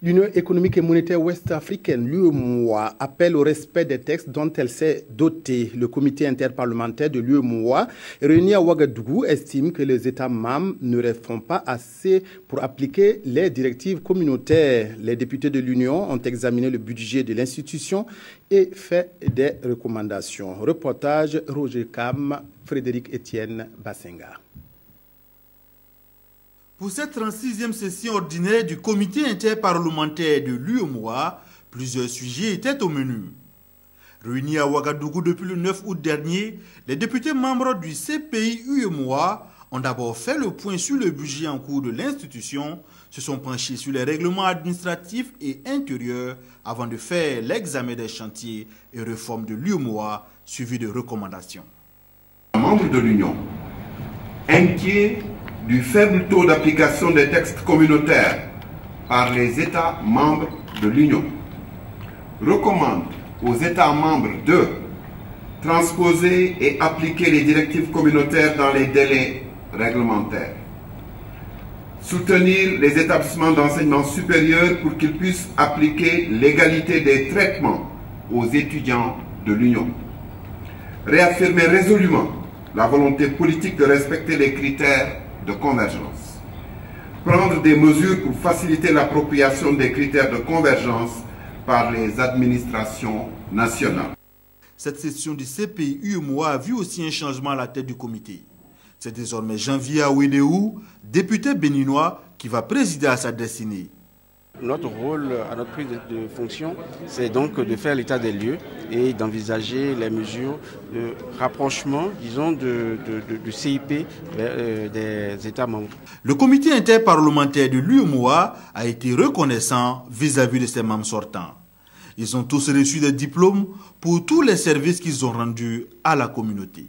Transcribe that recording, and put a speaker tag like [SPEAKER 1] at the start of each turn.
[SPEAKER 1] L'Union économique et monétaire ouest-africaine, l'UEMOA, appelle au respect des textes dont elle s'est dotée. Le comité interparlementaire de l'UEMOA, réuni à Ouagadougou, estime que les États membres ne font pas assez pour appliquer les directives communautaires. Les députés de l'Union ont examiné le budget de l'institution et fait des recommandations. Reportage Roger Cam, Frédéric Etienne Bassenga.
[SPEAKER 2] Pour cette 36e session ordinaire du comité interparlementaire de l'UEMOA, plusieurs sujets étaient au menu. Réunis à Ouagadougou depuis le 9 août dernier, les députés membres du CPI UEMOA ont d'abord fait le point sur le budget en cours de l'institution, se sont penchés sur les règlements administratifs et intérieurs avant de faire l'examen des chantiers et réformes de l'UEMOA, suivi de recommandations.
[SPEAKER 3] Membres de l'Union, inquiets du faible taux d'application des textes communautaires par les États membres de l'Union, recommande aux États membres de transposer et appliquer les directives communautaires dans les délais réglementaires, soutenir les établissements d'enseignement supérieur pour qu'ils puissent appliquer l'égalité des traitements aux étudiants de l'Union, réaffirmer résolument la volonté politique de respecter les critères de convergence. Prendre des mesures pour faciliter l'appropriation des critères de convergence par les administrations nationales.
[SPEAKER 2] Cette session du CPI UEMOA a vu aussi un changement à la tête du comité. C'est désormais Janvier Aouedéou, député béninois, qui va présider à sa destinée.
[SPEAKER 4] Notre rôle à notre prise de fonction, c'est donc de faire l'état des lieux et d'envisager les mesures de rapprochement, disons, du CIP vers des États membres.
[SPEAKER 2] Le comité interparlementaire de l'UEMOA a été reconnaissant vis-à-vis de ses membres sortants. Ils ont tous reçu des diplômes pour tous les services qu'ils ont rendus à la communauté.